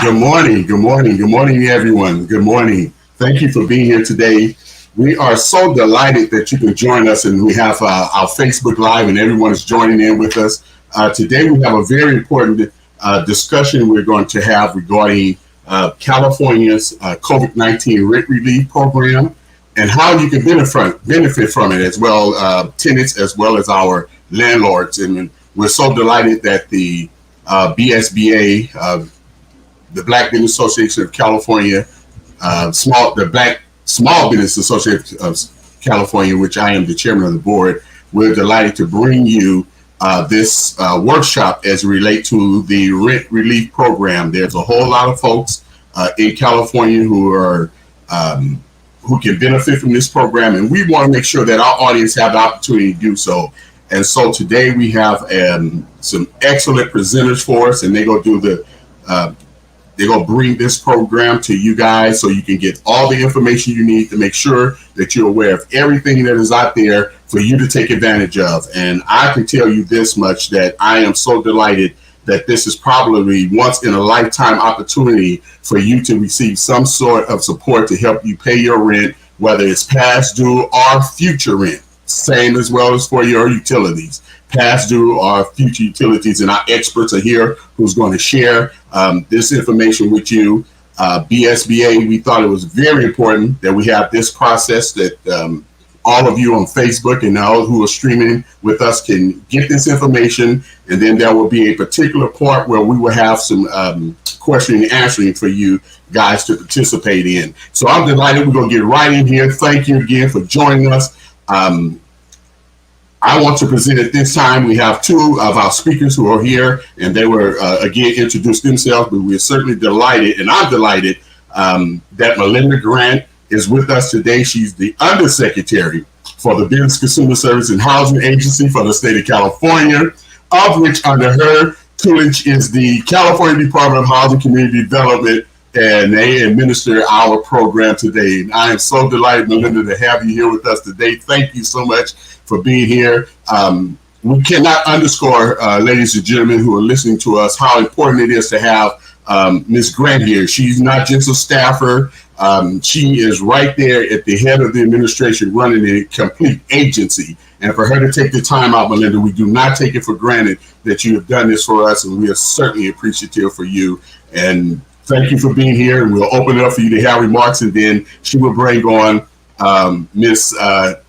Good morning, good morning, good morning, everyone. Good morning. Thank you for being here today. We are so delighted that you can join us, and we have our Facebook Live, and everyone is joining in with us. Today, we have a very important discussion we're going to have regarding California's COVID-19 rent relief program and how you can benefit from it, as well tenants as well as our landlords. And we're so delighted that the BSBA, the Black Business Association of California, the Black Small Business Association of California, which I am the chairman of the board. We're delighted to bring you this workshop as it relates to the rent relief program. There's a whole lot of folks in California who can benefit from this program, and we want to make sure that our audience have the opportunity to do so. And so today we have some excellent presenters for us, and they're going to bring this program to you guys so you can get all the information you need to make sure that you're aware of everything that is out there for you to take advantage of. And I can tell you this much, that I am so delighted that this is probably once in a lifetime opportunity for you to receive some sort of support to help you pay your rent, whether it's past due or future rent. Same as well as for your utilities, past due or future utilities. And our experts are here who's going to share this information with you. BSBA, we thought it was very important that we have this process, that all of you on Facebook and all who are streaming with us can get this information. And then there will be a particular part where we will have some questioning and answering for you guys to participate in. So I'm delighted. We're going to get right in here. Thank you again for joining us. I want to present at this time, we have two of our speakers who are here, and they were, again, introduced themselves, but we're certainly delighted, and I'm delighted that Melinda Grant is with us today. She's the Undersecretary for the Business Consumer Service and Housing Agency for the state of California, of which under her tutelage is the California Department of Housing Community Development, and they administer our program today. And I am so delighted, Melinda, to have you here with us today. Thank you so much for being here. We cannot underscore, ladies and gentlemen who are listening to us, how important it is to have Ms. Grant here. She's not just a staffer. She is right there at the head of the administration running a complete agency. And for her to take the time out, Melinda, we do not take it for granted that you have done this for us, and we are certainly appreciative for you. And thank you for being here, and we'll open it up for you to have remarks, and then she will bring on Miss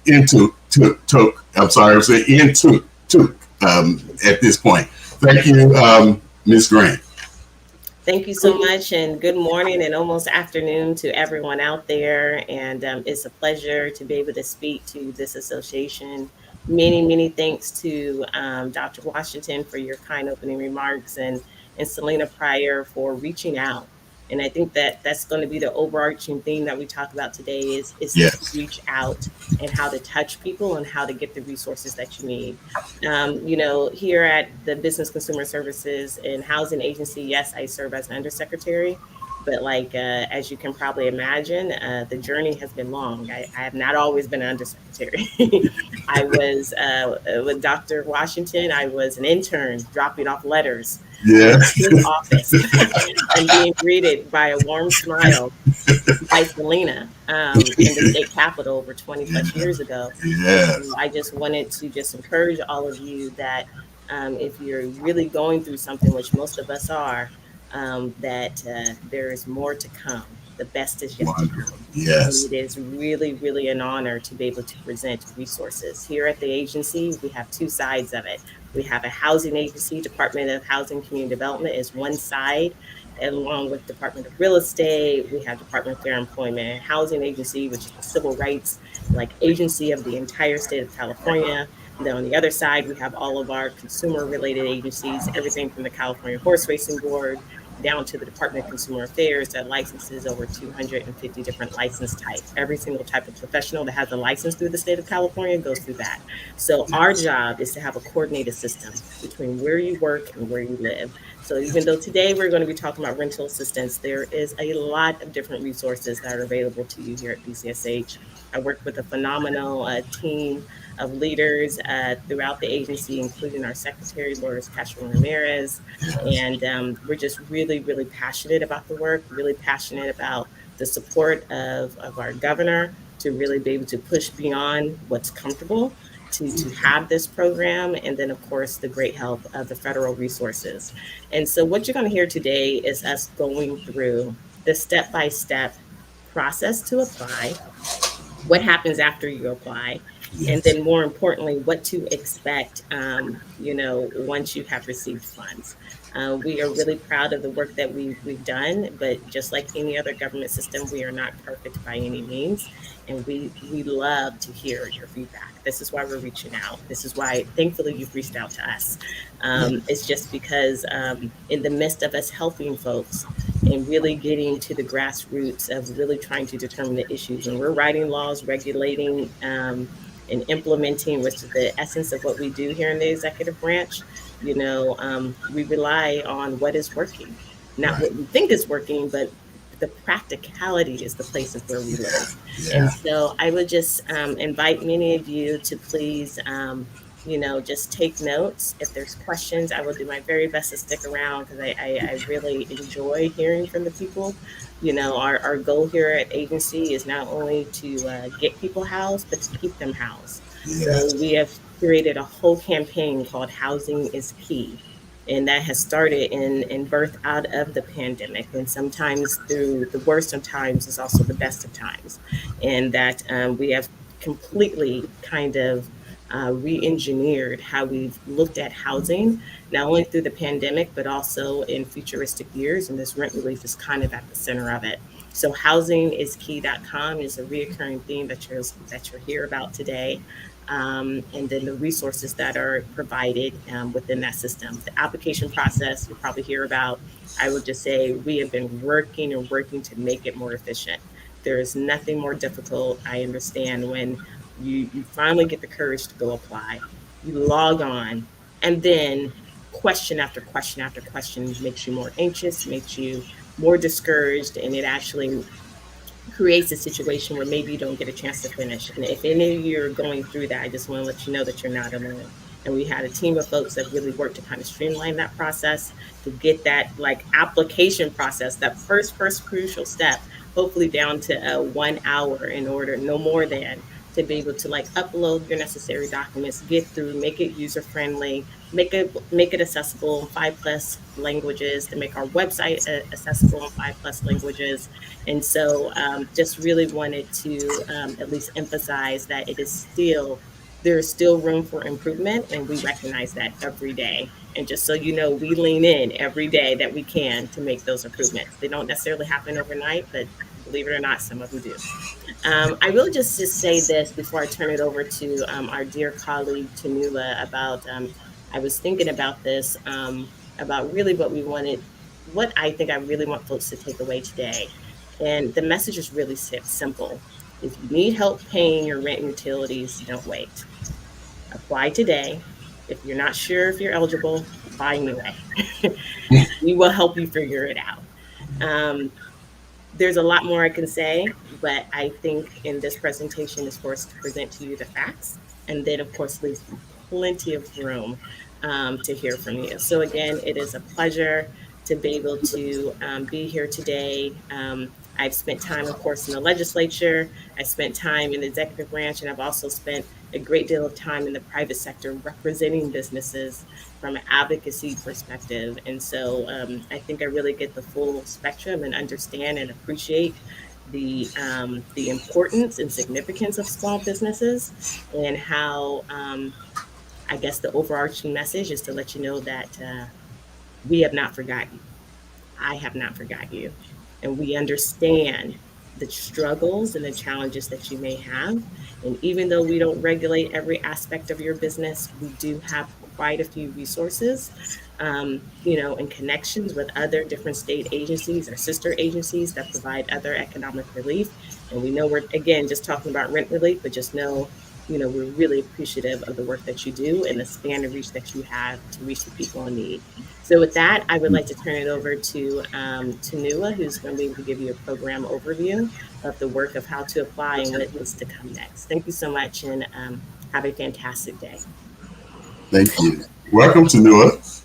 Intuk at this point. Thank you, Ms. Grant. Thank you so much, and good morning and almost afternoon to everyone out there. And it's a pleasure to be able to speak to this association. Many thanks to Dr. Washington for your kind opening remarks, and Selena Pryor for reaching out. And I think that that's going to be the overarching theme that we talk about today is Yes. to reach out and how to touch people and how to get the resources that you need. Here at the Business Consumer Services and Housing Agency, yes, I serve as an undersecretary. But as you can probably imagine, the journey has been long. I have not always been an undersecretary. I was, with Dr. Washington, I was an intern dropping off letters Yeah. in his office and being greeted by a warm smile by Selena in the state capitol over 20 plus years ago. Yeah. I just wanted to encourage all of you that if you're really going through something, which most of us are, that there is more to come. The best is yet to come. Yes. And it is really an honor to be able to present resources. Here at the agency, we have two sides of it. We have a housing agency, Department of Housing Community Development is one side, and along with Department of Real Estate, we have Department of Fair Employment and Housing Agency, which is the civil rights agency of the entire state of California. And then on the other side, we have all of our consumer-related agencies, everything from the California Horse Racing Board down to the Department of Consumer Affairs that licenses over 250 different license types. Every single type of professional that has a license through the state of California goes through that. So our job is to have a coordinated system between where you work and where you live. So even though today we're going to be talking about rental assistance, there is a lot of different resources that are available to you here at BCSH. I work with a phenomenal team of leaders throughout the agency, including our secretary, Lourdes Castro Ramirez. And we're just really, really passionate about the work, really passionate about the support of our governor to really be able to push beyond what's comfortable to have this program. And then, of course, the great help of the federal resources. And so what you're going to hear today is us going through the step-by-step process to apply, what happens after you apply, and then more importantly, what to expect, once you have received funds. We are really proud of the work that we've done, but just like any other government system, we are not perfect by any means. And we love to hear your feedback. This is why we're reaching out. This is why, thankfully, you've reached out to us. It's just because in the midst of us helping folks and really getting to the grassroots of really trying to determine the issues, and we're writing laws, regulating, and implementing, which is the essence of what we do here in the executive branch. We rely on what is working, not what we think is working, but the practicality is the places where we live. And so I would just invite many of you to please, just take notes. If there's questions, I will do my very best to stick around because I really enjoy hearing from the people. Our goal here at agency is not only to get people housed, but to keep them housed. So we have created a whole campaign called Housing is Key. And that has started in birth out of the pandemic. And sometimes through the worst of times is also the best of times. And that we have completely kind of re-engineered how we've looked at housing, not only through the pandemic, but also in futuristic years. And this rent relief is kind of at the center of it. So housingiskey.com is a reoccurring theme that you'll hear about today. And then the resources that are provided within that system. The application process you'll probably hear about. I would just say we have been working to make it more efficient. There is nothing more difficult, I understand, when you finally get the courage to go apply. You log on, and then question after question after question makes you more anxious, makes you more discouraged, and it actually creates a situation where maybe you don't get a chance to finish. And if any of you are going through that, I just want to let you know that you're not alone. And we had a team of folks that really worked to kind of streamline that process to get that application process, that first crucial step, hopefully down to 1 hour in order, no more than, to be able to upload your necessary documents, get through, make it user friendly, make it accessible in 5+ languages, to make our website accessible in 5+ languages. And so just really wanted to at least emphasize that there is still room for improvement, and we recognize that every day. And just so you know, we lean in every day that we can to make those improvements. They don't necessarily happen overnight, but believe it or not, some of them do. I will just say this before I turn it over to our dear colleague, Tanula, about, I was thinking about this, about really what I think I really want folks to take away today. And the message is really simple. If you need help paying your rent and utilities, don't wait. Apply today. If you're not sure if you're eligible, apply anyway. We will help you figure it out. There's a lot more I can say, but I think in this presentation is for us to present to you the facts, and then of course leave plenty of room to hear from you. So again, it is a pleasure to be able to be here today. I've spent time, of course, in the legislature. I spent time in the executive branch, and I've also spent a great deal of time in the private sector representing businesses from an advocacy perspective. And so I think I really get the full spectrum and understand and appreciate the importance and significance of small businesses, and how I guess the overarching message is to let you know that we have not forgotten you. I have not forgotten you. And we understand the struggles and the challenges that you may have. And even though we don't regulate every aspect of your business, we do have quite a few resources, and connections with other different state agencies or sister agencies that provide other economic relief. And we know we're, again, just talking about rent relief, but just know we're really appreciative of the work that you do and the span of reach that you have to reach the people in need. So with that, I would like to turn it over to Nua, who's going to be able to give you a program overview of the work of how to apply and what is to come next. Thank you so much, and have a fantastic day. Thank you. Welcome to Nua.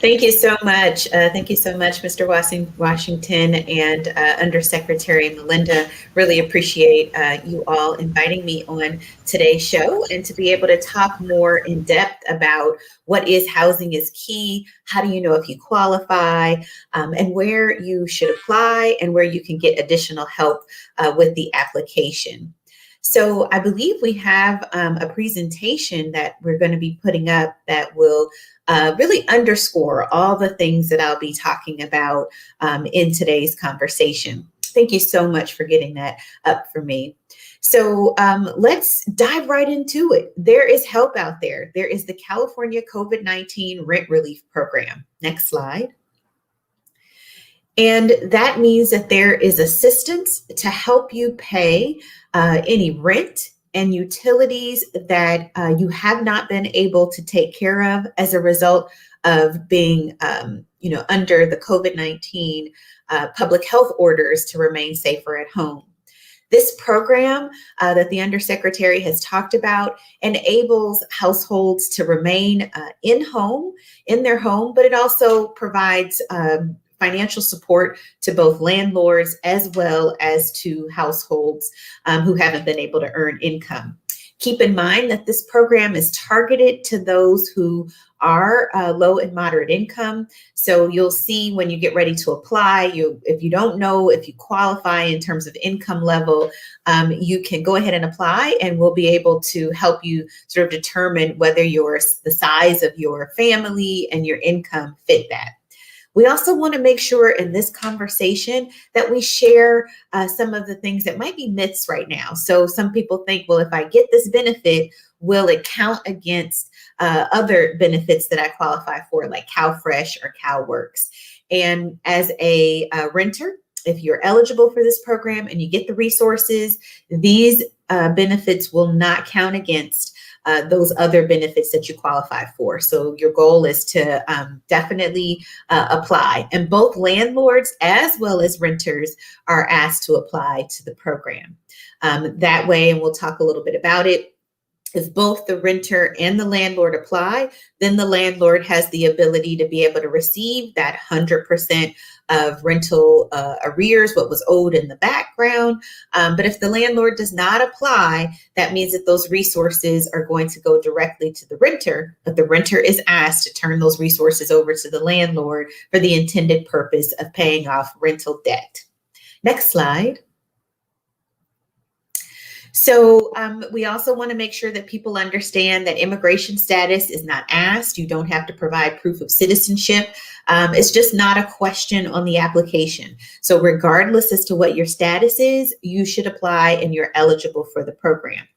Thank you so much. Thank you so much, Mr. Washington and Undersecretary Melinda. Really appreciate you all inviting me on today's show and to be able to talk more in depth about what is housing is key, how do you know if you qualify, and where you should apply and where you can get additional help with the application. So I believe we have a presentation that we're going to be putting up that will really underscore all the things that I'll be talking about in today's conversation. Thank you so much for getting that up for me. So let's dive right into it. There is help out there. There is the California COVID-19 Rent Relief Program. Next slide. And that means that there is assistance to help you pay any rent and utilities that you have not been able to take care of as a result of being, under the COVID-19 public health orders to remain safer at home. This program that the Undersecretary has talked about enables households to remain in their home, but it also provides financial support to both landlords as well as to households who haven't been able to earn income. Keep in mind that this program is targeted to those who are low and moderate income. So you'll see when you get ready to apply, if you don't know if you qualify in terms of income level, you can go ahead and apply and we'll be able to help you sort of determine whether the size of your family and your income fit that. We also want to make sure in this conversation that we share some of the things that might be myths right now. So some people think, well, if I get this benefit, will it count against other benefits that I qualify for, like CalFresh or CalWorks? And as a renter, if you're eligible for this program and you get the resources, these benefits will not count against those other benefits that you qualify for. So your goal is to definitely apply. And both landlords as well as renters are asked to apply to the program. That way, and we'll talk a little bit about it, if both the renter and the landlord apply, then the landlord has the ability to be able to receive that 100% of rental arrears, what was owed in the background. But if the landlord does not apply, that means that those resources are going to go directly to the renter, but the renter is asked to turn those resources over to the landlord for the intended purpose of paying off rental debt. Next slide. So we also want to make sure that people understand that immigration status is not asked. You don't have to provide proof of citizenship. It's just not a question on the application. So regardless as to what your status is, you should apply and you're eligible for the program.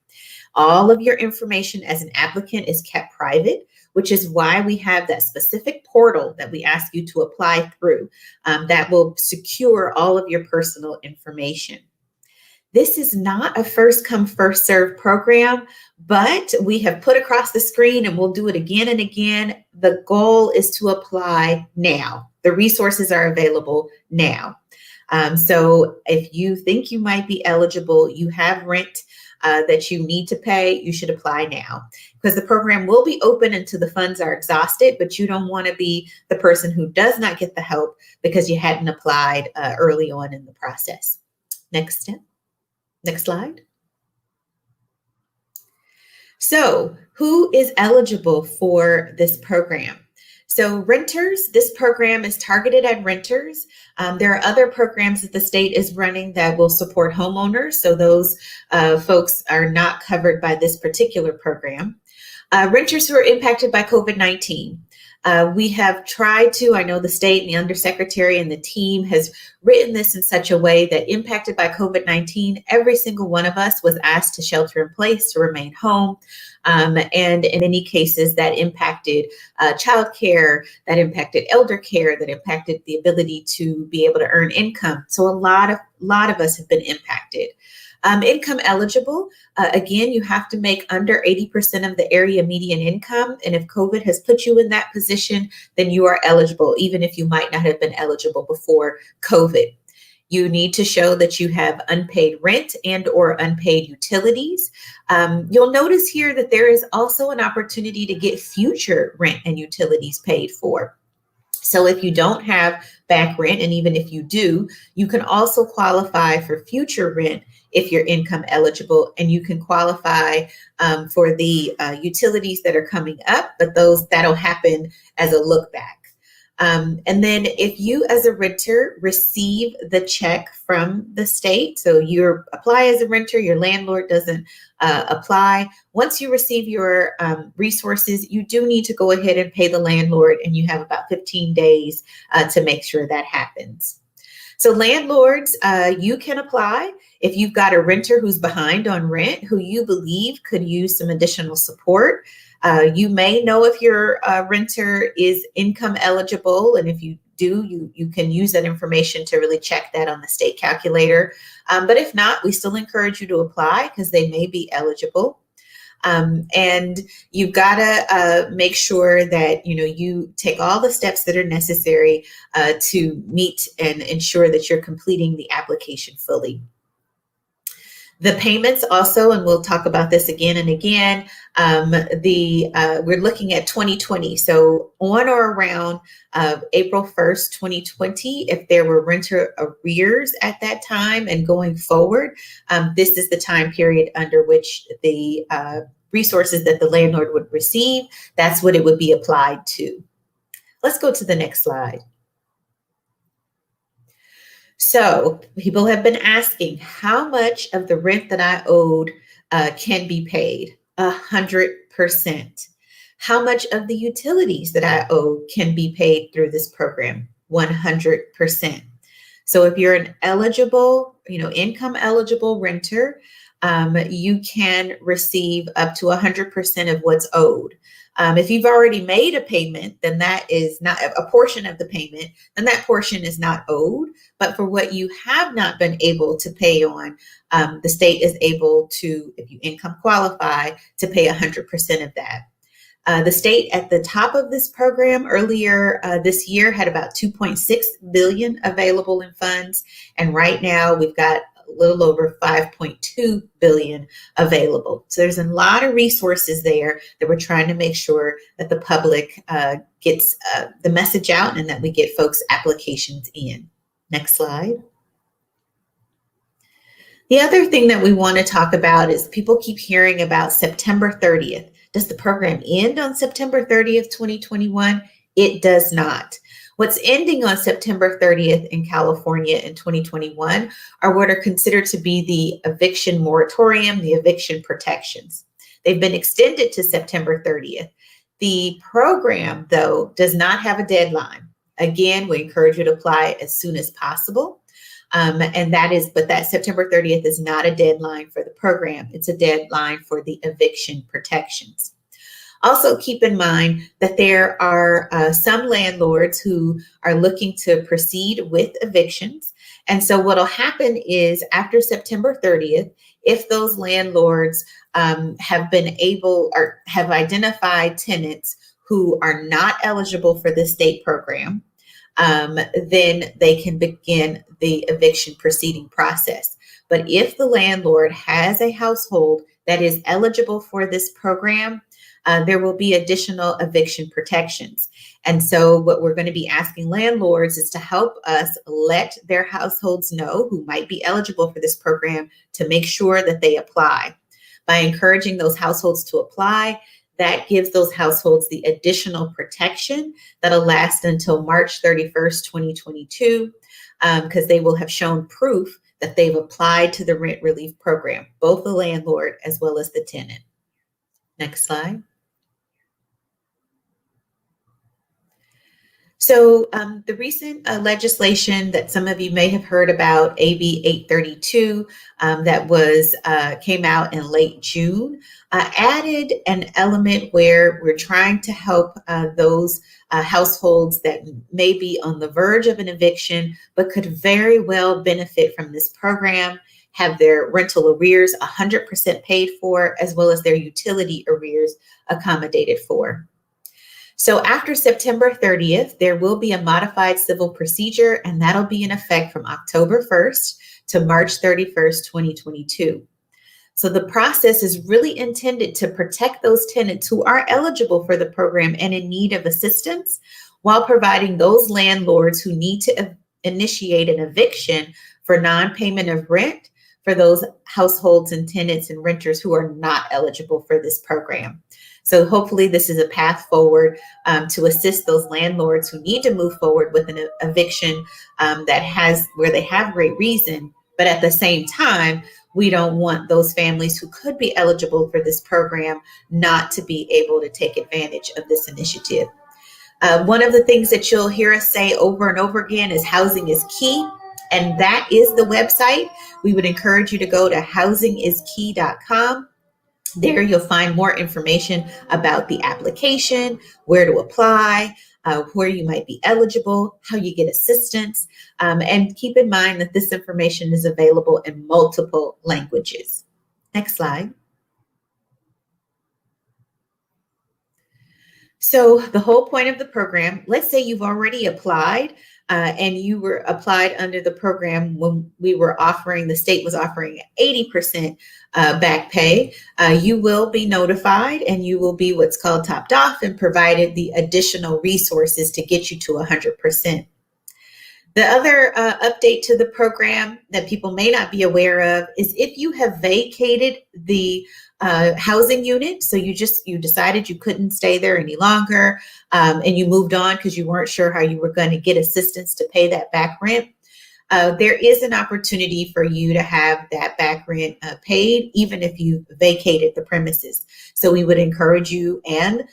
All of your information as an applicant is kept private, which is why we have that specific portal that we ask you to apply through that will secure all of your personal information. This is not a first come, first serve program, but we have put across the screen and we'll do it again and again. The goal is to apply now. The resources are available now. So if you think you might be eligible, you have rent that you need to pay, you should apply now because the program will be open until the funds are exhausted, but you don't want to be the person who does not get the help because you hadn't applied early on in the process. Next step. Next slide. So who is eligible for this program? So renters, this program is targeted at renters. There are other programs that the state is running that will support homeowners. So those folks are not covered by this particular program. Renters who are impacted by COVID-19. We have tried to, I know the state and the undersecretary and the team has written this in such a way that impacted by COVID-19, every single one of us was asked to shelter in place, to remain home. And in many cases that impacted childcare, that impacted elder care, that impacted the ability to be able to earn income. So a lot of us have been impacted. Income eligible, again, you have to make under 80% of the area median income. And if COVID has put you in that position, then you are eligible, even if you might not have been eligible before COVID. You need to show that you have unpaid rent and or unpaid utilities. You'll notice here that there is also an opportunity to get future rent and utilities paid for. So if you don't have back rent, and even if you do, you can also qualify for future rent if you're income eligible, and you can qualify for the utilities that are coming up, but that'll happen as a look back. And then if you as a renter receive the check from the state, so you apply as a renter, your landlord doesn't apply. Once you receive your resources, you do need to go ahead and pay the landlord, and you have about 15 days to make sure that happens. So landlords, you can apply if you've got a renter who's behind on rent, who you believe could use some additional support. You may know if your renter is income eligible, and if you do, you can use that information to really check that on the state calculator. But if not, we still encourage you to apply because they may be eligible. And you've got to make sure that you take all the steps that are necessary to meet and ensure that you're completing the application fully. The payments also, and we'll talk about this again and again, we're looking at 2020. So on or around April 1st, 2020, if there were renter arrears at that time and going forward, this is the time period under which the resources that the landlord would receive, that's what it would be applied to. Let's go to the next slide. So people have been asking, how much of the rent that I owed can be paid? 100%. How much of the utilities that I owe can be paid through this program? 100%. So if you're an eligible, income eligible renter, you can receive up to 100% of what's owed. If you've already made a payment, then that is not a portion of the payment, then that portion is not owed. But for what you have not been able to pay on, the state is able to, if you income qualify, to pay 100% of that. The state at the top of this program earlier this year had about $2.6 billion available in funds. And right now we've got a little over $5.2 billion available. So there's a lot of resources there that we're trying to make sure that the public gets the message out and that we get folks' applications in. Next slide. The other thing that we want to talk about is people keep hearing about September 30th. Does the program end on September 30th, 2021? It does not. What's ending on September 30th in California in 2021 are what are considered to be the eviction moratorium, the eviction protections. They've been extended to September 30th. The program, though, does not have a deadline. Again, we encourage you to apply as soon as possible. But that September 30th is not a deadline for the program. It's a deadline for the eviction protections. Also keep in mind that there are some landlords who are looking to proceed with evictions. And so what will happen is after September 30th, if those landlords have been able or have identified tenants who are not eligible for the state program, then they can begin the eviction proceeding process. But if the landlord has a household that is eligible for this program, there will be additional eviction protections. And so what we're going to be asking landlords is to help us let their households know who might be eligible for this program to make sure that they apply. By encouraging those households to apply, that gives those households the additional protection that'll last until March 31st, 2022, because they will have shown proof that they've applied to the rent relief program, both the landlord as well as the tenant. Next slide. So the recent legislation that some of you may have heard about, AB 832, that came out in late June, added an element where we're trying to help those households that may be on the verge of an eviction, but could very well benefit from this program. have their rental arrears 100% paid for, as well as their utility arrears accommodated for. So after September 30th, there will be a modified civil procedure, and that'll be in effect from October 1st to March 31st, 2022. So the process is really intended to protect those tenants who are eligible for the program and in need of assistance, while providing those landlords who need to initiate an eviction for non-payment of rent for those households and tenants and renters who are not eligible for this program. So hopefully this is a path forward to assist those landlords who need to move forward with an eviction where they have great reason, but at the same time, we don't want those families who could be eligible for this program not to be able to take advantage of this initiative. One of the things that you'll hear us say over and over again is housing is key, and that is the website. We would encourage you to go to housingiskey.com. There you'll find more information about the application, where to apply, where you might be eligible, how you get assistance, and keep in mind that this information is available in multiple languages. Next slide. So the whole point of the program, let's say you've already applied and you were applied under the program when the state was offering 80% back pay. You will be notified and you will be what's called topped off and provided the additional resources to get you to 100%. The other update to the program that people may not be aware of is if you have vacated the housing unit, so you decided you couldn't stay there any longer, and you moved on because you weren't sure how you were going to get assistance to pay that back rent, there is an opportunity for you to have that back rent paid, even if you vacated the premises. So we would encourage you and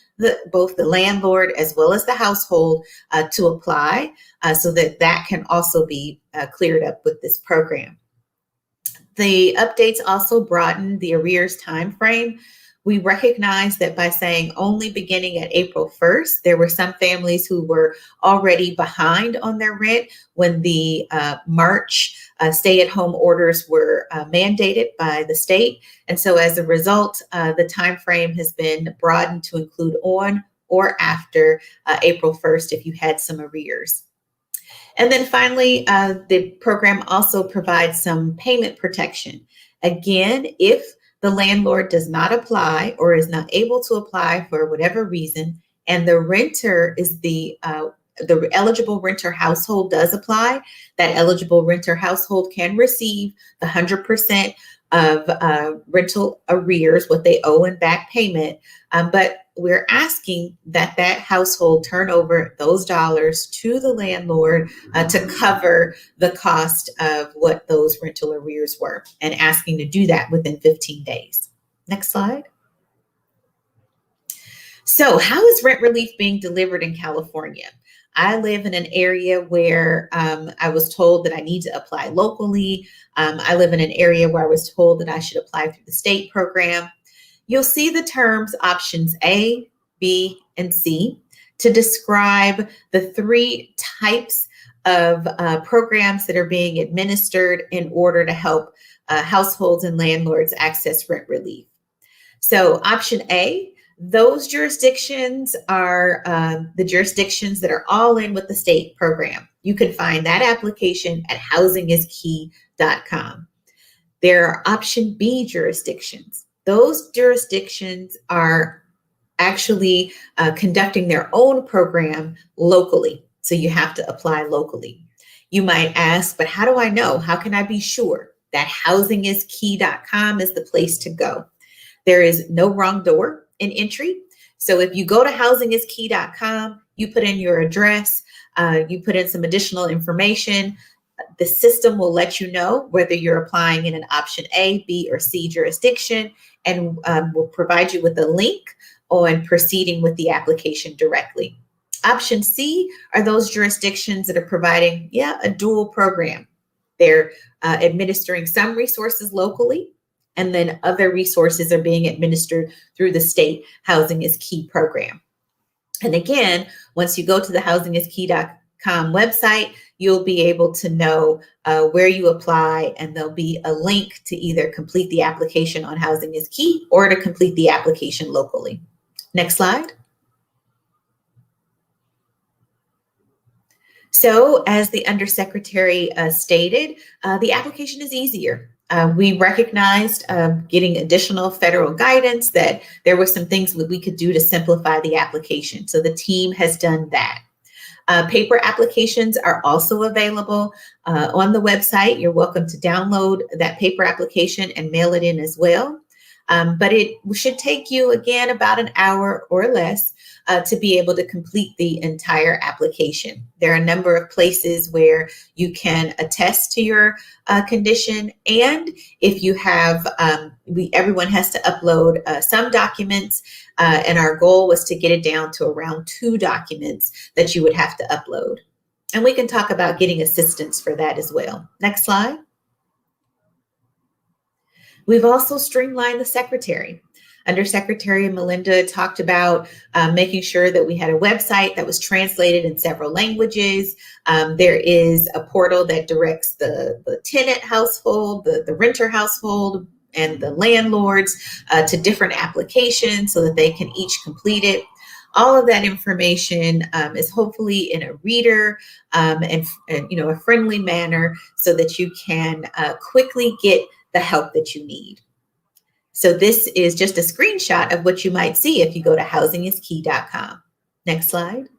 both the landlord as well as the household to apply so that can also be cleared up with this program. The updates also broaden the arrears timeframe. We recognize that by saying only beginning at April 1st, there were some families who were already behind on their rent when the March stay-at-home orders were mandated by the state. And so as a result, the timeframe has been broadened to include on or after April 1st if you had some arrears. And then finally, the program also provides some payment protection. Again, if the landlord does not apply or is not able to apply for whatever reason, and the renter is the eligible renter household does apply, that eligible renter household can receive the 100% of rental arrears, what they owe in back payment. But we're asking that household turn over those dollars to the landlord to cover the cost of what those rental arrears were, and asking to do that within 15 days. Next slide. So how is rent relief being delivered in California? I live in an area where I was told that I need to apply locally. I live in an area where I was told that I should apply through the state program. You'll see the terms options A, B, and C to describe the three types of programs that are being administered in order to help households and landlords access rent relief. So option A, those jurisdictions are the jurisdictions that are all in with the state program. You can find that application at housingiskey.com. There are option B jurisdictions. Those jurisdictions are actually conducting their own program locally. So you have to apply locally. You might ask, but how do I know? How can I be sure? That housingiskey.com is the place to go. There is no wrong door in entry. So if you go to housingiskey.com, you put in your address, you put in some additional information, the system will let you know whether you're applying in an option A, B, or C jurisdiction, and will provide you with a link on proceeding with the application directly. Option C are those jurisdictions that are providing, a dual program. They're administering some resources locally, and then other resources are being administered through the state Housing is Key program. And again, once you go to the housingiskey.com website, you'll be able to know where you apply, and there'll be a link to either complete the application on Housing is Key or to complete the application locally. Next slide. So as the Undersecretary stated, the application is easier. We recognized getting additional federal guidance that there were some things that we could do to simplify the application. So the team has done that. Paper applications are also available on the website. You're welcome to download that paper application and mail it in as well. But it should take you, again, about an hour or less to be able to complete the entire application. There are a number of places where you can attest to your condition. And if you have, everyone has to upload some documents. And our goal was to get it down to around 2 documents that you would have to upload. And we can talk about getting assistance for that as well. Next slide. We've also streamlined the Secretary. Undersecretary Melinda talked about making sure that we had a website that was translated in several languages. There is a portal that directs the tenant household, the renter household, and the landlords to different applications so that they can each complete it. All of that information is hopefully in a reader and a friendly manner so that you can quickly get the help that you need. So this is just a screenshot of what you might see if you go to housingiskey.com. Next slide.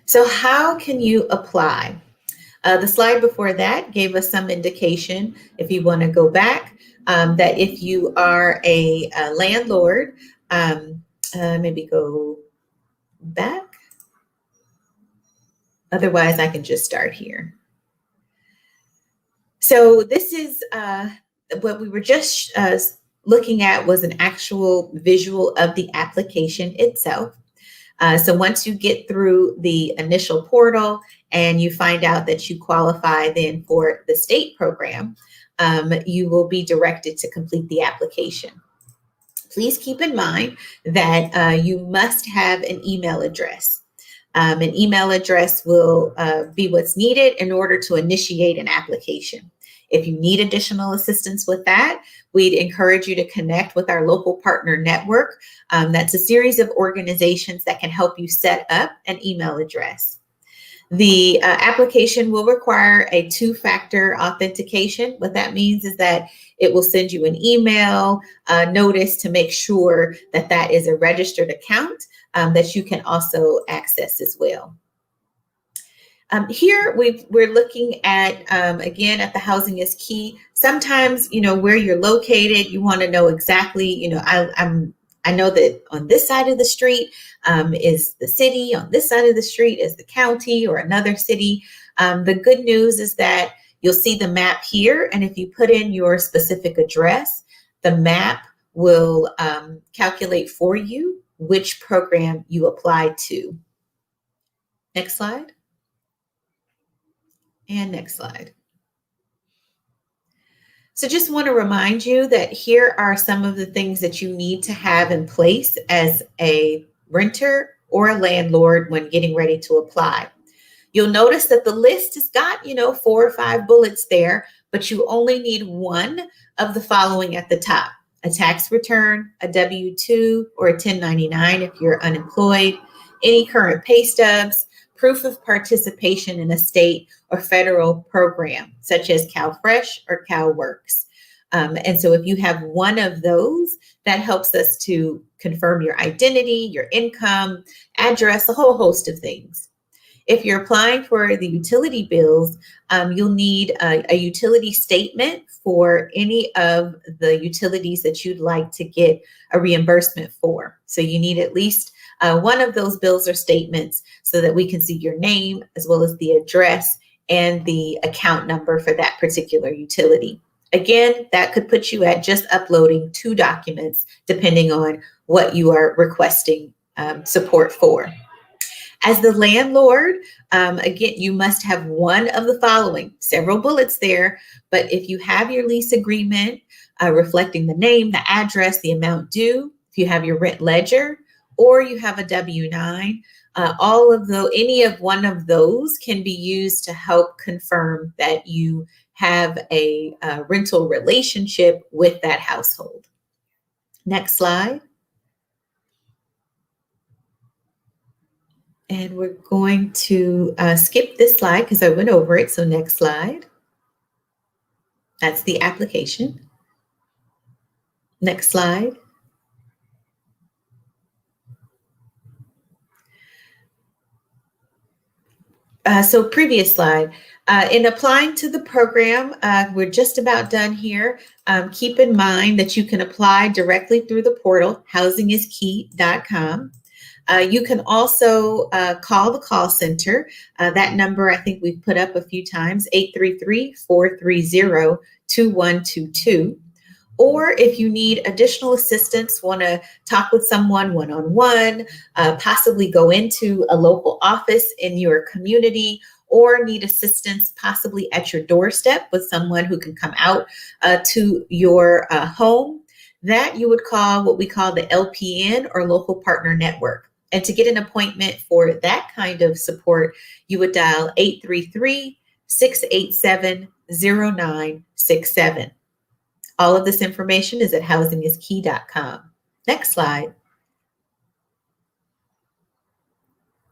So how can you apply? The slide before that gave us some indication, if you want to go back, that if you are a landlord, maybe go back. Otherwise, I can just start here. So this is what we were just looking at was an actual visual of the application itself. So once you get through the initial portal and you find out that you qualify then for the state program, you will be directed to complete the application. Please keep in mind that you must have an email address. An email address will be what's needed in order to initiate an application. If you need additional assistance with that, we'd encourage you to connect with our local partner network. That's a series of organizations that can help you set up an email address. The application will require a 2-factor authentication. What that means is that it will send you an email notice to make sure that that is a registered account that you can also access as well. Here we're looking at, again, at the Housing is Key. Sometimes, where you're located, you want to know exactly, I know that on this side of the street is the city, on this side of the street is the county or another city. The good news is that you'll see the map here. And if you put in your specific address, the map will calculate for you which program you apply to. Next slide. And next slide. So just want to remind you that here are some of the things that you need to have in place as a renter or a landlord when getting ready to apply. You'll notice that the list has got, 4 or 5 bullets there, but you only need one of the following at the top: a tax return, a W-2, or a 1099 if you're unemployed, any current pay stubs, proof of participation in a state or federal program, such as CalFresh or CalWorks. And so if you have one of those, that helps us to confirm your identity, your income, address, a whole host of things. If you're applying for the utility bills, you'll need a utility statement for any of the utilities that you'd like to get a reimbursement for. So you need at least one of those bills or statements so that we can see your name as well as the address and the account number for that particular utility. Again, that could put you at just uploading 2 documents depending on what you are requesting support for. As the landlord, again, you must have one of the following, several bullets there, but if you have your lease agreement reflecting the name, the address, the amount due, if you have your rent ledger, or you have a W-9, any of one of those can be used to help confirm that you have a rental relationship with that household. Next slide. And we're going to skip this slide because I went over it. So next slide. That's the application. Next slide. So previous slide. In applying to the program, we're just about done here. Keep in mind that you can apply directly through the portal, housingiskey.com. You can also call the call center. That number I think we've put up a few times, 833-430-2122. Or if you need additional assistance, want to talk with someone one-on-one, possibly go into a local office in your community, or need assistance possibly at your doorstep with someone who can come out to your home, that you would call what we call the LPN or local partner network. And to get an appointment for that kind of support, you would dial 833-687-0967. All of this information is at housingiskey.com. Next slide.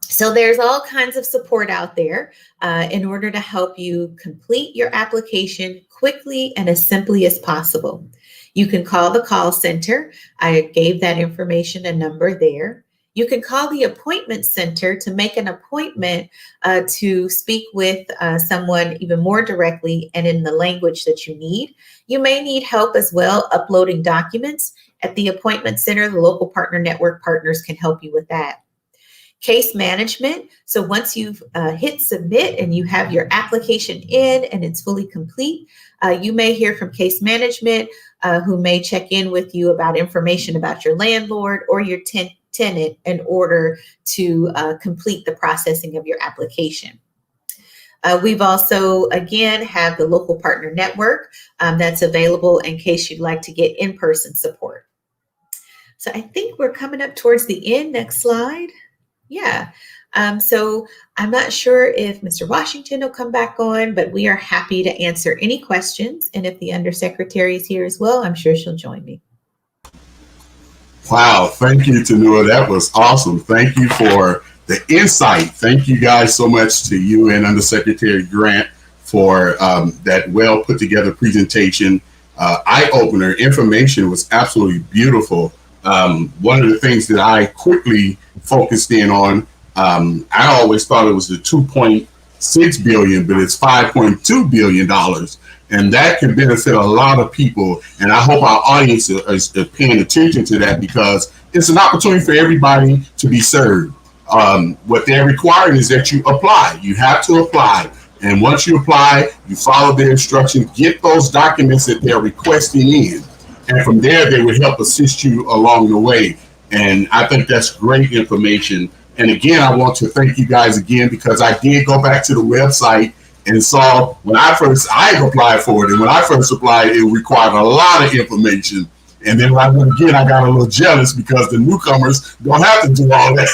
So there's all kinds of support out there in order to help you complete your application quickly and as simply as possible. You can call the call center. I gave that information and number there. You can call the appointment center to make an appointment to speak with someone even more directly and in the language that you need. You may need help as well uploading documents. At the appointment center, the local partner network partners can help you with that. Case management. So once you've hit submit and you have your application in and it's fully complete, you may hear from case management who may check in with you about information about your landlord or your tenant in order to complete the processing of your application. We've also, again, have the local partner network that's available in case you'd like to get in-person support. So I think we're coming up towards the end. Next slide. Yeah. So I'm not sure if Mr. Washington will come back on, but we are happy to answer any questions. And if the undersecretary is here as well, I'm sure she'll join me. Wow, thank you, Tanua. That was awesome. Thank you for the insight. Thank you guys so much to you and Undersecretary Grant for that well put together presentation. Eye-opener information was absolutely beautiful. One of the things that I quickly focused in on, I always thought it was the 2.6 billion, but it's $5.2 billion. And that can benefit a lot of people. And I hope our audience is paying attention to that because it's an opportunity for everybody to be served. What they're requiring is that you apply. You have to apply. And once you apply, you follow their instructions, get those documents that they're requesting in. And from there, they will help assist you along the way. And I think that's great information. And again, I want to thank you guys again because I did go back to the website and saw when I applied for it. And when I first applied, it required a lot of information. And then when I went again, I got a little jealous because the newcomers don't have to do all that.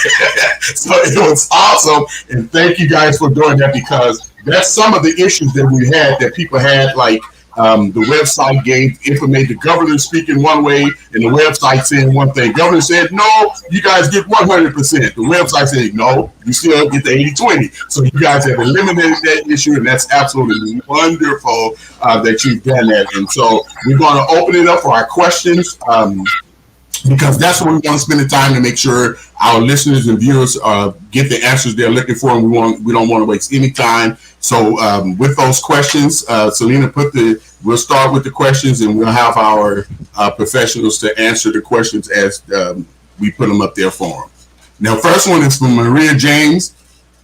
So it was awesome. And thank you guys for doing that because that's some of the issues that we had that people had, like the website gave information, the governor speaking one way and the website saying one thing. Governor said, no, you guys get 100%. The website said, no, you still get the 80-20. So you guys have eliminated that issue, and that's absolutely wonderful that you've done that. And so we're going to open it up for our questions because that's what we want to spend the time to make sure our listeners and viewers get the answers they're looking for, and we don't want to waste any time. So with those questions, Selena, we'll start with the questions, and we'll have our professionals to answer the questions as we put them up there for them. Now, first one is from Maria James.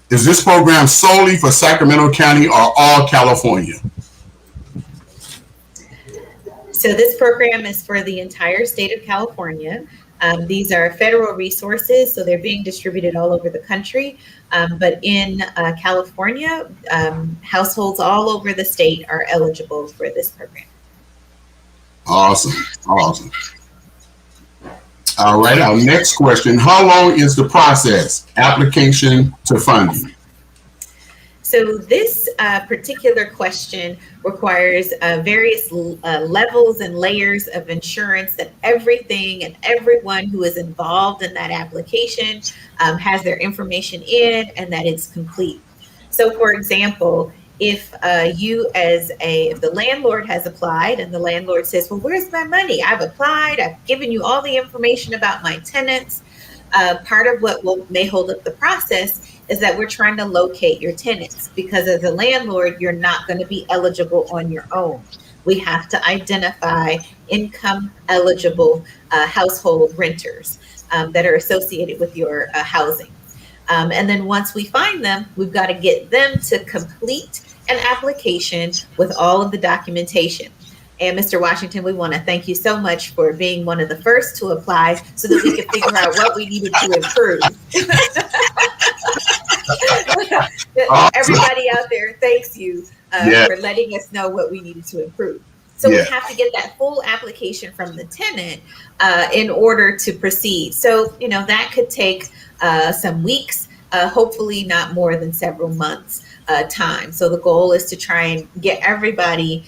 Is this program solely for Sacramento County or all California? So this program is for the entire state of California. These are federal resources, so they're being distributed all over the country. But in California, households all over the state are eligible for this program. Awesome. Awesome. All right, our next question, how long is the process, application to funding? So this particular question requires various levels and layers of insurance that everything and everyone who is involved in that application has their information in and that it's complete. So for example, if if the landlord has applied and the landlord says, well, where's my money? I've applied, I've given you all the information about my tenants. Part of what may hold up the process is that we're trying to locate your tenants, because as a landlord, you're not going to be eligible on your own. We have to identify income eligible household renters that are associated with your housing. And then once we find them, we've got to get them to complete an application with all of the documentation. And Mr. Washington, we want to thank you so much for being one of the first to apply so that we could figure out what we needed to improve. Everybody out there, thanks you for letting us know what we needed to improve. So we have to get that full application from the tenant in order to proceed. So, that could take some weeks, hopefully not more than several months time. So the goal is to try and get everybody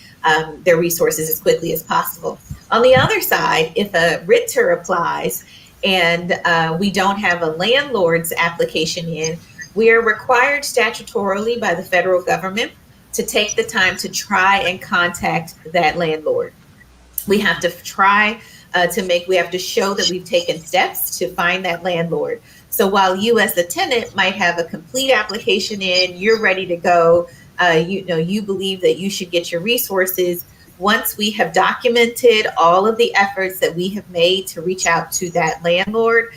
their resources as quickly as possible. On the other side, if a renter applies and we don't have a landlord's application in, we are required statutorily by the federal government to take the time to try and contact that landlord. We have to try we have to show that we've taken steps to find that landlord. So while you as the tenant might have a complete application in, you're ready to go, you believe that you should get your resources. Once we have documented all of the efforts that we have made to reach out to that landlord,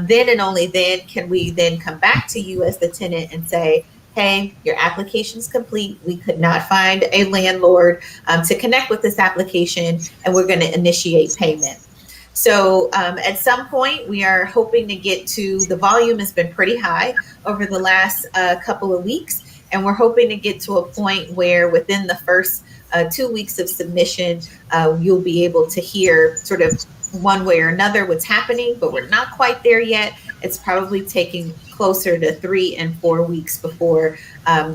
then and only then can we then come back to you as the tenant and say, hey, your application's complete. We could not find a landlord to connect with this application, and we're going to initiate payment. So at some point, we are hoping to get to, the volume has been pretty high over the last couple of weeks, and we're hoping to get to a point where within the first 2 weeks of submission, you'll be able to hear sort of one way or another what's happening, but we're not quite there yet. It's probably taking closer to 3 and 4 weeks before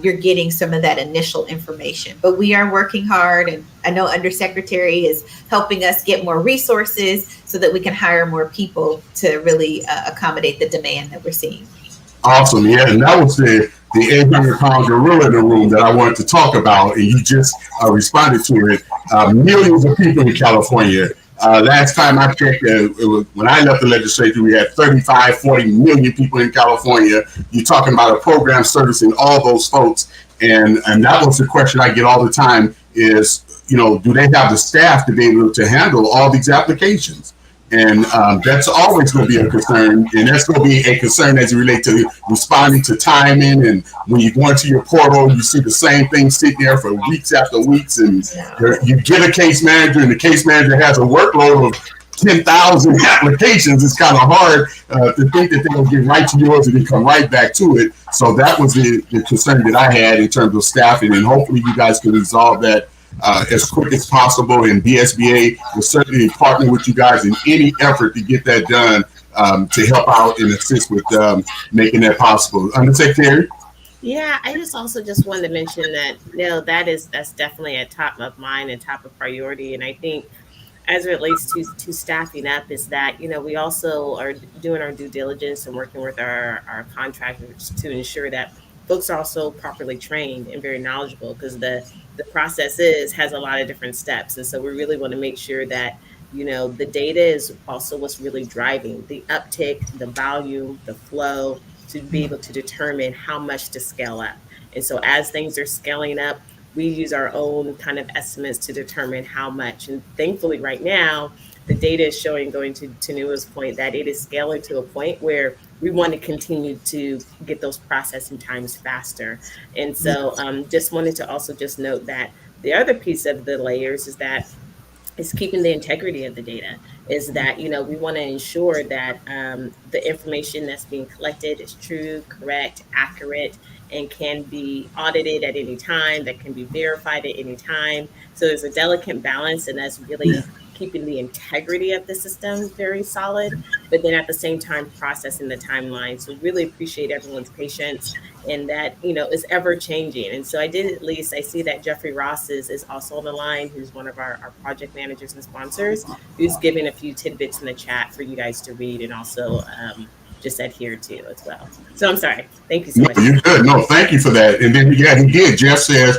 you're getting some of that initial information. But we are working hard, and I know Undersecretary is helping us get more resources so that we can hire more people to really accommodate the demand that we're seeing. Awesome, yeah, and that was the 800-pound gorilla in the room that I wanted to talk about, and you just responded to it. Millions of people in California. Last time I checked, when I left the legislature, we had 35, 40 million people in California. You're talking about a program servicing all those folks. And that was the question I get all the time is, do they have the staff to be able to handle all these applications? And that's always going to be a concern. And that's going to be a concern as it relates to responding to timing. And when you go into your portal, you see the same thing sitting there for weeks after weeks. And you get a case manager, and the case manager has a workload of 10,000 applications. It's kind of hard to think that they will get right to yours and then come right back to it. So that was the concern that I had in terms of staffing. And hopefully you guys can resolve that as quick as possible, and BSBA will certainly partner with you guys in any effort to get that done to help out and assist with making that possible. Undersecretary? Yeah, I just wanted to mention that, that's definitely at top of mind and top of priority. And I think as it relates to staffing up is that, we also are doing our due diligence and working with our contractors to ensure that folks are also properly trained and very knowledgeable, because the process has a lot of different steps. And so we really want to make sure that, the data is also what's really driving the uptick, the volume, the flow, to be able to determine how much to scale up. And so as things are scaling up, we use our own kind of estimates to determine how much. And thankfully right now, the data is showing, going to Nua's point, that it is scaling to a point where we want to continue to get those processing times faster. And so just wanted to also just note that the other piece of the layers is keeping the integrity of the data, is that, we want to ensure that the information that's being collected is true, correct, accurate, and can be audited at any time, that can be verified at any time. So there's a delicate balance, and that's really keeping the integrity of the system very solid, but then at the same time processing the timeline. So really appreciate everyone's patience, and that, you know, is ever changing. And so I see that Jeffrey Ross is also on the line, who's one of our project managers and sponsors, who's giving a few tidbits in the chat for you guys to read and also just adhere to as well. So I'm sorry. Thank you so much. You're good. No, thank you for that. And then, yeah, he did. Jeff says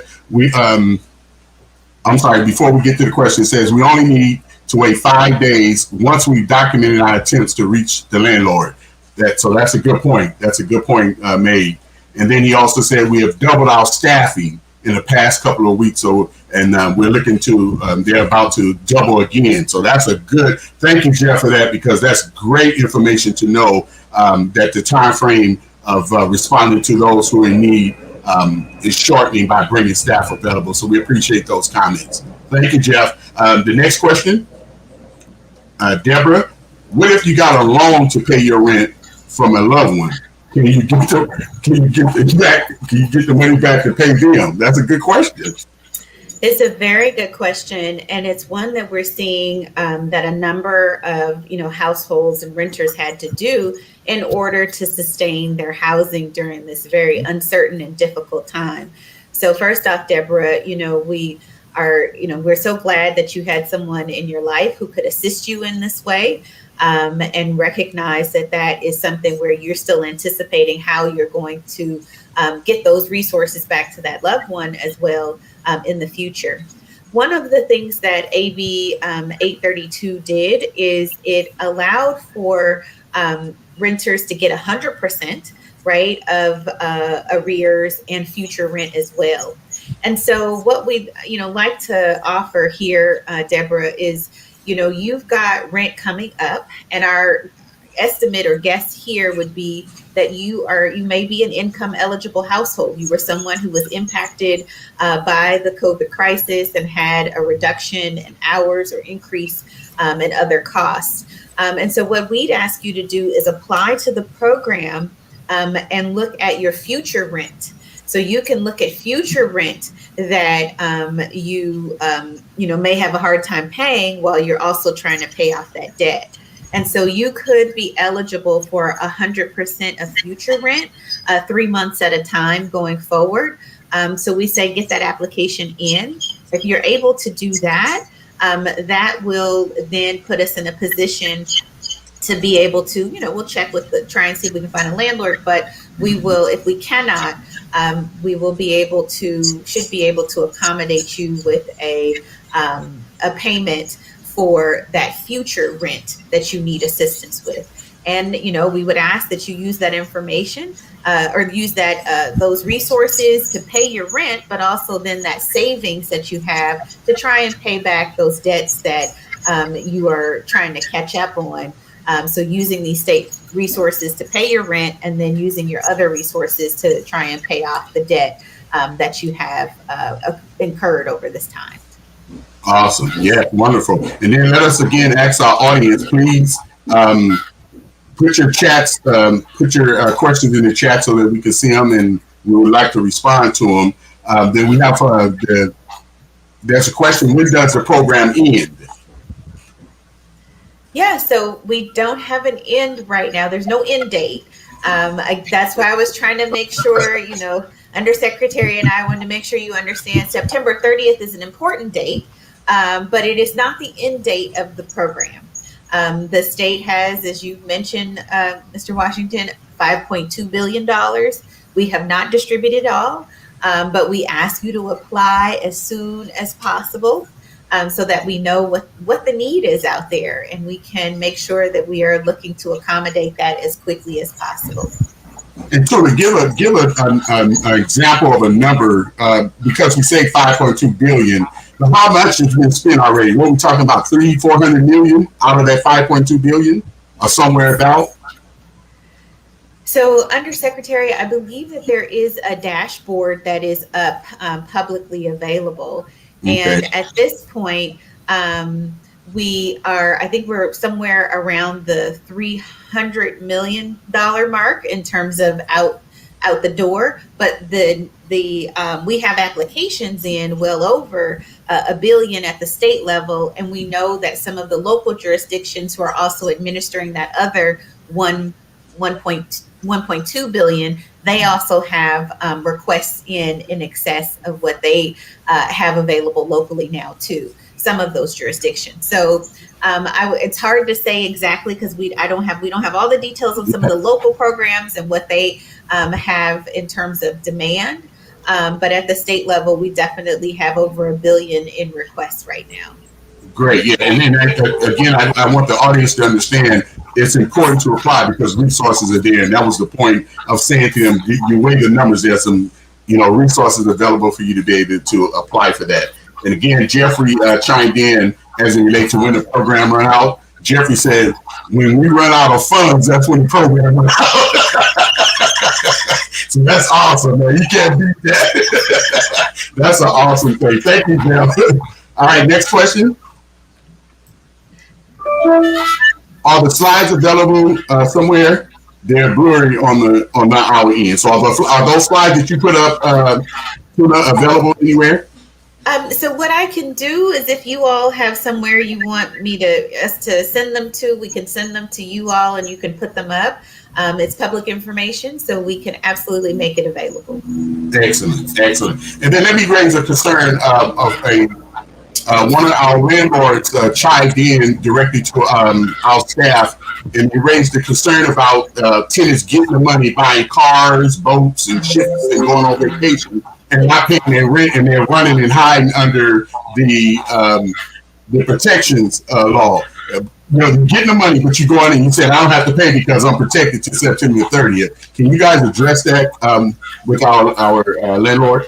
I'm sorry, before we get to the question, it says we only need to wait 5 days once we've documented our attempts to reach the landlord. So that's a good point. That's a good point made. And then he also said we have doubled our staffing in the past couple of weeks. So, and we're looking to, they're about to double again. So that's a good, thank you, Jeff, for that, because that's great information to know that the time frame of responding to those who are in need is shortening by bringing staff available. So we appreciate those comments. Thank you, Jeff. The next question, Deborah, what if you got a loan to pay your rent from a loved one? Can you get the money back to pay them? That's a good question. It's a very good question, and it's one that we're seeing that a number of households and renters had to do in order to sustain their housing during this very uncertain and difficult time. So first off, Deborah, we're so glad that you had someone in your life who could assist you in this way, and recognize that is something where you're still anticipating how you're going to get those resources back to that loved one as well in the future. One of the things that AB 832 did is it allowed for renters to get 100%, right, of arrears and future rent as well. And so what we like to offer here, Deborah, is you've got rent coming up, and our estimate or guess here would be that you may be an income eligible household. You were someone who was impacted by the COVID crisis and had a reduction in hours or increase in other costs. And so what we'd ask you to do is apply to the program and look at your future rent. So you can look at future rent that you may have a hard time paying while you're also trying to pay off that debt. And so you could be eligible for 100% of future rent 3 months at a time going forward. So we say get that application in. If you're able to do that, that will then put us in a position to be able to, we'll check try and see if we can find a landlord, but we will, if we cannot, we will should be able to accommodate you with a payment for that future rent that you need assistance with. And, we would ask that you use that information or use those resources to pay your rent, but also then that savings that you have to try and pay back those debts that you are trying to catch up on. So using these state resources to pay your rent, and then using your other resources to try and pay off the debt that you have incurred over this time. Awesome. Yeah, wonderful. And then let us again ask our audience, please put your chats, put your questions in the chat so that we can see them, and we would like to respond to them. Then we have there's a question: when does the program end? Yeah, so we don't have an end right now. There's no end date. That's why I was trying to make sure, Undersecretary and I wanted to make sure you understand September 30th is an important date, but it is not the end date of the program. The state has, as you mentioned, Mr. Washington, $5.2 billion. We have not distributed all, but we ask you to apply as soon as possible. So that we know what the need is out there, and we can make sure that we are looking to accommodate that as quickly as possible. And so to give an example of a number, because we say 5.2 billion, how much has been spent already? What are we talking about? 400 million out of that 5.2 billion, or somewhere about? So, Undersecretary, I believe that there is a dashboard that is up publicly available. And okay. At this point, I think we're somewhere around the $300 million mark in terms of out the door. But we have applications in well over $1 billion at the state level, and we know that some of the local jurisdictions who are also administering that other 1.2 billion, they also have requests in excess of what they have available locally now too. Some of those jurisdictions. So it's hard to say exactly because we don't have all the details on some of the local programs and what they have in terms of demand. But at the state level, we definitely have over $1 billion in requests right now. Great, yeah, and then again, I want the audience to understand it's important to apply because resources are there, and that was the point of saying to them, you weigh the numbers. There's some, resources available for you to be able to apply for that. And again, Jeffrey chimed in as it relates to when the program run out. Jeffrey said, when we run out of funds, that's when the program run out. So that's awesome, man. You can't beat that. That's an awesome thing. Thank you, Jeff. All right, next question. Are the slides available somewhere? They're blurry on our end. So are those slides that you put up available anywhere? So what I can do is if you all have somewhere you want us to send them to, we can send them to you all and you can put them up. It's public information, so we can absolutely make it available. Excellent. And then let me raise a concern of one of our landlords chimed in directly to our staff, and we raised the concern about tenants getting the money, buying cars, boats, and ships, and going on vacation, and not paying their rent, and they're running and hiding under the protections law. You're getting the money, but you go in and you said, I don't have to pay because I'm protected to September 30th. Can you guys address that with our landlord?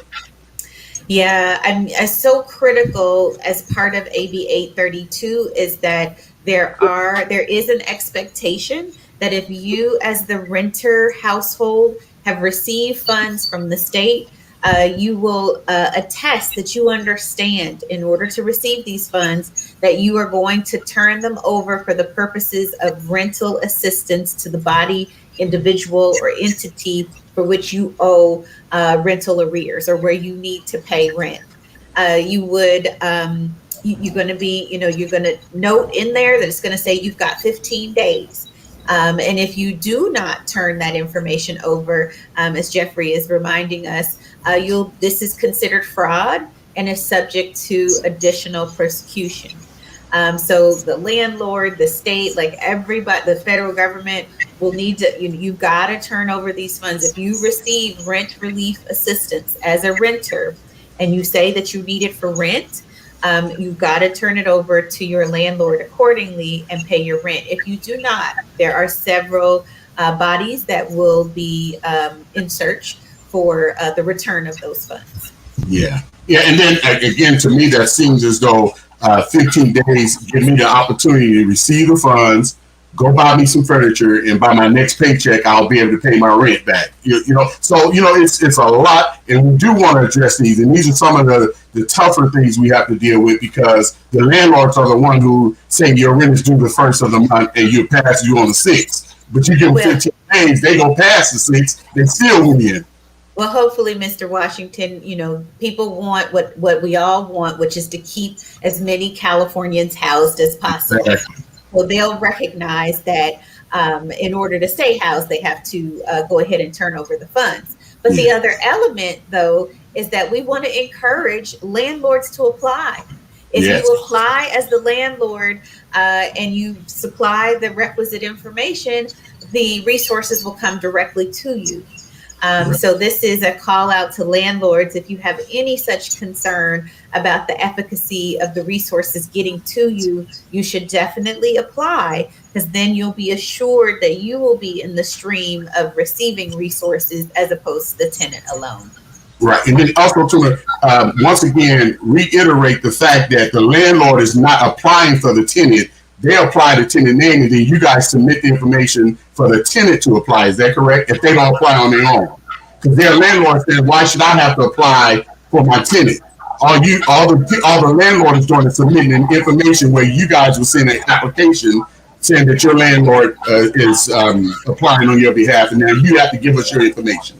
Yeah, it's so critical as part of AB 832 is that there is an expectation that if you as the renter household have received funds from the state, you will attest that you understand in order to receive these funds that you are going to turn them over for the purposes of rental assistance to the body, individual, or entity for which you owe rental arrears or where you need to pay rent. You're going to note in there that it's going to say you've got 15 days. And if you do not turn that information over, as Jeffrey is reminding us, this is considered fraud and is subject to additional prosecution. So the landlord, the state, like everybody, the federal government will need to, you've got to turn over these funds. If you receive rent relief assistance as a renter and you say that you need it for rent, you've got to turn it over to your landlord accordingly and pay your rent. If you do not, there are several bodies that will be in search for the return of those funds. Yeah. And then again, to me, that seems as though 15 days give me the opportunity to receive the funds, go buy me some furniture, and by my next paycheck, I'll be able to pay my rent back. So it's a lot, and we do want to address these. And these are some of the tougher things we have to deal with because the landlords are the one who say your rent is due the 1st of the month and you pass due on the 6th. But you give them 15 days, they go past the 6th, they still win. Well, hopefully, Mr. Washington, people want what we all want, which is to keep as many Californians housed as possible. Well, they'll recognize that in order to stay housed, they have to go ahead and turn over the funds. But the other element, though, is that we want to encourage landlords to apply. If you apply as the landlord and you supply the requisite information, the resources will come directly to you. So this is a call out to landlords. If you have any such concern about the efficacy of the resources getting to you, you should definitely apply because then you'll be assured that you will be in the stream of receiving resources as opposed to the tenant alone. Right. And then also to once again, reiterate the fact that the landlord is not applying for the tenant. They apply the tenant name, and then you guys submit the information for the tenant to apply. Is that correct? If they don't apply on their own, because their landlord says, "Why should I have to apply for my tenant?" All the landlord is doing is submitting information where you guys will send an application saying that your landlord is applying on your behalf, and then you have to give us your information.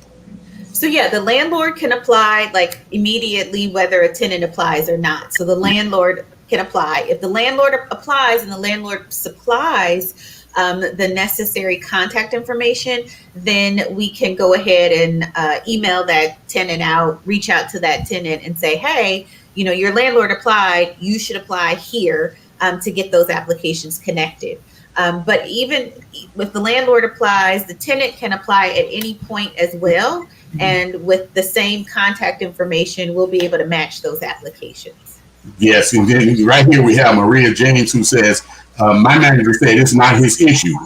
So yeah, the landlord can apply like immediately whether a tenant applies or not. So the landlord can apply. If the landlord applies and the landlord supplies the necessary contact information, then we can go ahead and email that tenant out, reach out to that tenant and say, hey, you know, your landlord applied, you should apply here to get those applications connected. But even if the landlord applies, the tenant can apply at any point as well. And with the same contact information, we'll be able to match those applications. Yes, and then right here we have Maria James who says, my manager said it's not his issue.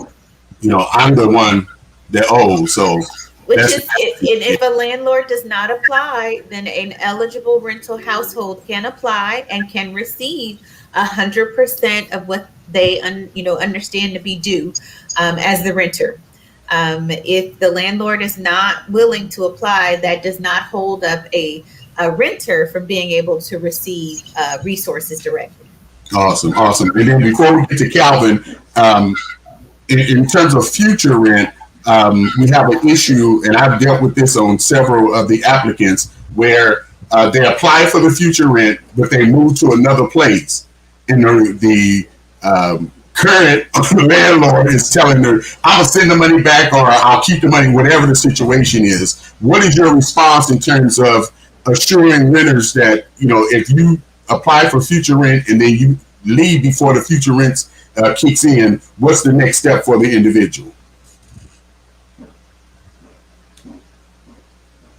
You know, I'm the one that owes. So which is, if a landlord does not apply, then an eligible rental household can apply and can receive 100% of what they understand to be due as the renter. If the landlord is not willing to apply, that does not hold up a renter from being able to receive resources directly. Awesome. And then before we get to Calvin, in terms of future rent, we have an issue, and I've dealt with this on several of the applicants, where they apply for the future rent, but they move to another place. And the current landlord is telling her, I'll send the money back or I'll keep the money, whatever the situation is. What is your response in terms of assuring renters that, you know, if you apply for future rent and then you leave before the future rents kicks in, what's the next step for the individual?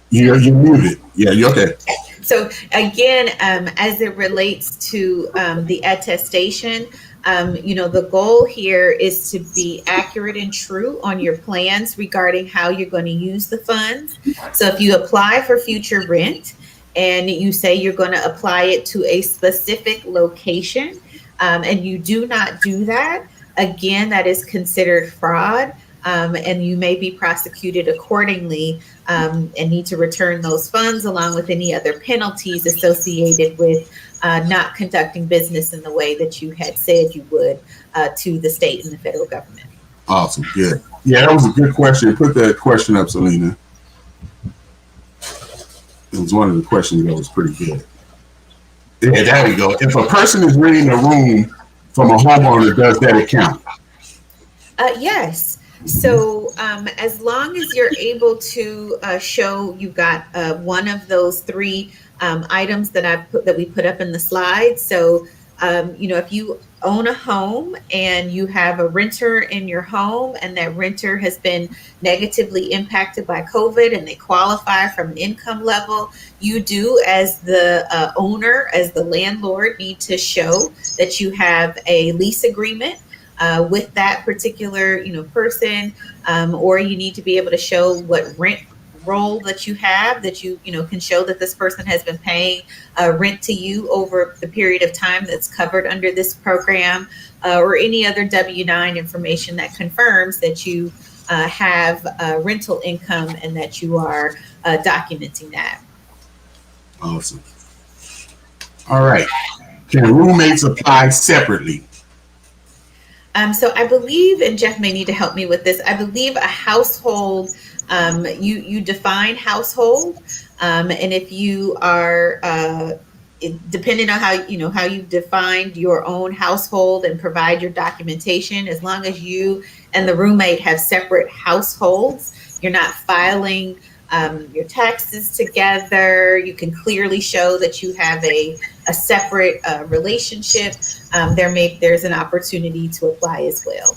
You're muted. Yeah, you're okay. So again, as it relates to the attestation, the goal here is to be accurate and true on your plans regarding how you're going to use the funds. So if you apply for future rent and you say you're going to apply it to a specific location, and you do not do that, again, that is considered fraud. And you may be prosecuted accordingly and need to return those funds along with any other penalties associated with not conducting business in the way that you had said you would to the state and the federal government. Awesome. Good. Yeah, that was a good question. Put that question up, Selena. It was one of the questions that was pretty good. Yeah, there we go. If a person is renting a room from a homeowner, does that account? Yes. So as long as you're able to show you got one of those three items that we put up in the slide. So, if you own a home and you have a renter in your home and that renter has been negatively impacted by COVID and they qualify from an income level, you do as the owner, as the landlord, need to show that you have a lease agreement with that particular, person, or you need to be able to show what rent roll that you have, that you can show that this person has been paying rent to you over the period of time that's covered under this program, or any other W-9 information that confirms that you have rental income and that you are documenting that. Awesome. All right. Can roommates apply separately? So I believe, and Jeff may need to help me with this, I believe a household, you define household, and if you are, depending on how you've defined your own household and provide your documentation, as long as you and the roommate have separate households, you're not filing your taxes together, you can clearly show that you have a separate relationship, there's an opportunity to apply as well.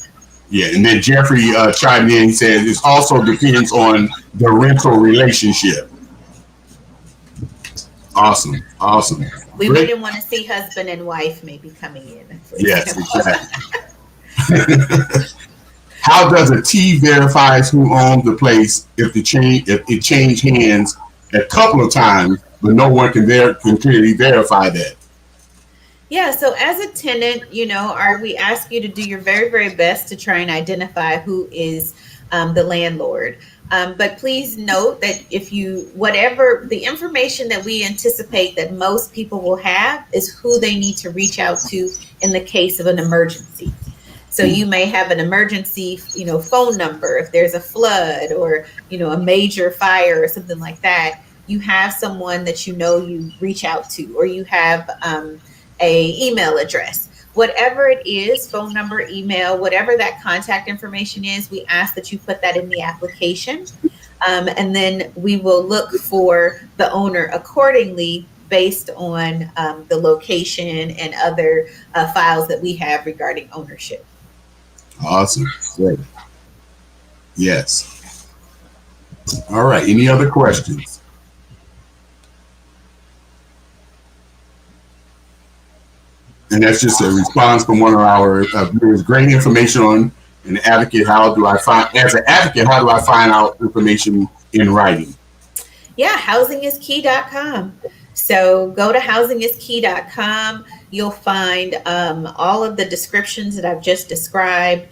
Yeah, and then Jeffrey chimed in, he says it also depends on the rental relationship. Awesome. We wouldn't want to see husband and wife maybe coming in. Yes, exactly. How does a T verifies who owns the place if it changed hands a couple of times, but no one can clearly verify that? Yeah, so as a tenant, we ask you to do your very, very best to try and identify who is the landlord. But please note that whatever the information that we anticipate that most people will have is who they need to reach out to in the case of an emergency. So you may have an emergency, phone number if there's a flood or, a major fire or something like that. You have someone that you reach out to, or you have a email address. Whatever it is, phone number, email, whatever that contact information is, we ask that you put that in the application. And then we will look for the owner accordingly based on the location and other files that we have regarding ownership. Awesome. Great. Yes. All right. Any other questions? And that's just a response from one of our viewers. Great information on an advocate. As an advocate, how do I find out information in writing? Yeah, housingiskey.com. So go to housingiskey.com. You'll find all of the descriptions that I've just described.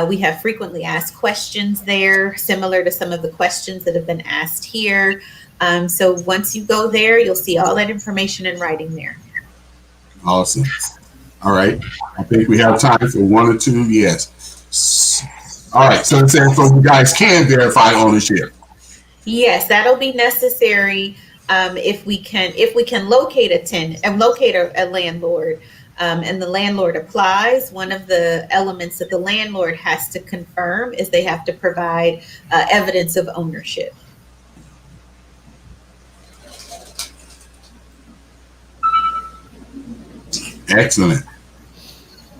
We have frequently asked questions there, similar to some of the questions that have been asked here. So once you go there, you'll see all that information in writing there. Awesome. All right. I think we have time for one or two. Yes. All right. So it says, so you guys can verify ownership. Yes, that'll be necessary if we can locate a tenant and locate a landlord, and the landlord applies. One of the elements that the landlord has to confirm is they have to provide evidence of ownership. Excellent.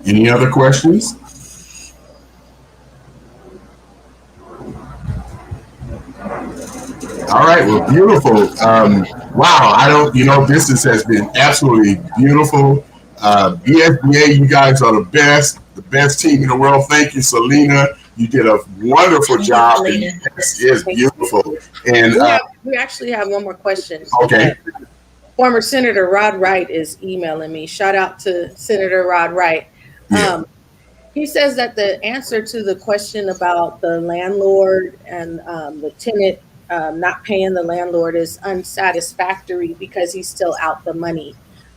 Any other questions? All right. Well, beautiful. Wow. This has been absolutely beautiful. BSBA, you guys are the best team in the world. Thank you, Selena. You did a wonderful job. It's beautiful. And we actually have one more question. Okay. Former Senator Rod Wright is emailing me. Shout out to Senator Rod Wright. Yeah. He says that the answer to the question about the landlord and the tenant not paying the landlord is unsatisfactory because he's still out the money.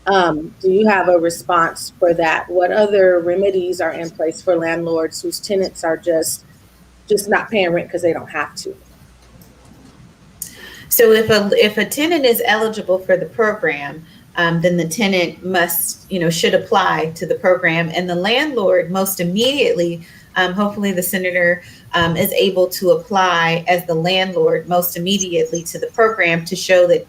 Do you have a response for that? What other remedies are in place for landlords whose tenants are just not paying rent because they don't have to? So if a tenant is eligible for the program, then the tenant should apply to the program, and the landlord most immediately, hopefully the senator is able to apply as the landlord most immediately to the program to show that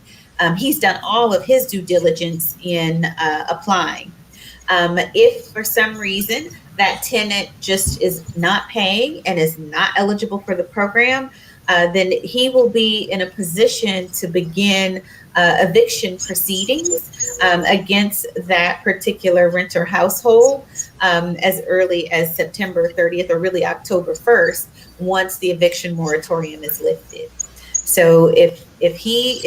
he's done all of his due diligence in applying. If for some reason that tenant just is not paying and is not eligible for the program, then he will be in a position to begin eviction proceedings against that particular renter household as early as September 30th or really October 1st, once the eviction moratorium is lifted. So if he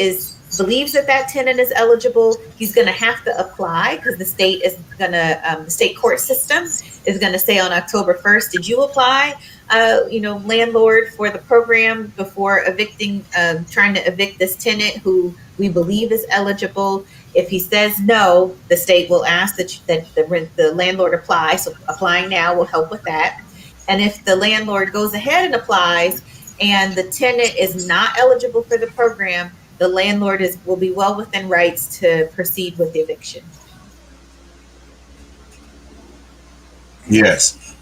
believes that tenant is eligible, he's going to have to apply, because the state is going to, the state court system is going to say on October 1st, did you apply, landlord, for the program before evicting, trying to evict this tenant who we believe is eligible? If he says no, the state will ask that the landlord apply. So applying now will help with that. And if the landlord goes ahead and applies and the tenant is not eligible for the program, the landlord will be well within rights to proceed with the eviction. Yes.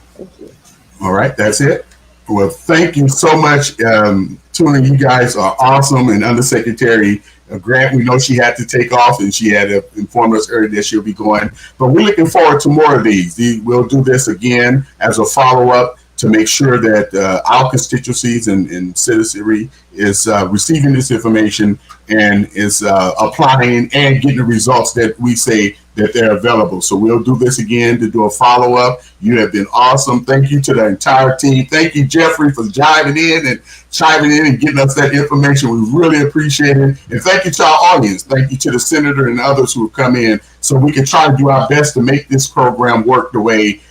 All right, that's it. Well, thank you so much, Tuna. You guys are awesome. And Undersecretary Grant, we know she had to take off, and she had informed us earlier that she'll be going. But we're looking forward to more of these. We'll do this again as a follow-up to make sure that our constituencies and citizenry is receiving this information and is applying and getting the results that we say that they're available. So we'll do this again to do a follow-up. You have been awesome. Thank you to the entire team. Thank you, Jeffrey, for chiming in and getting us that information. We really appreciate it. And thank you to our audience. Thank you to the senator and others who have come in, so we can try to do our best to make this program work the way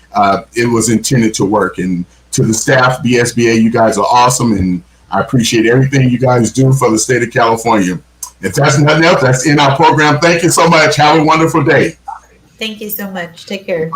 it was intended to work. And to the staff, BSBA, you guys are awesome, and I appreciate everything you guys do for the state of California. If that's nothing else, that's in our program. Thank you so much. Have a wonderful day. Thank you so much. Take care.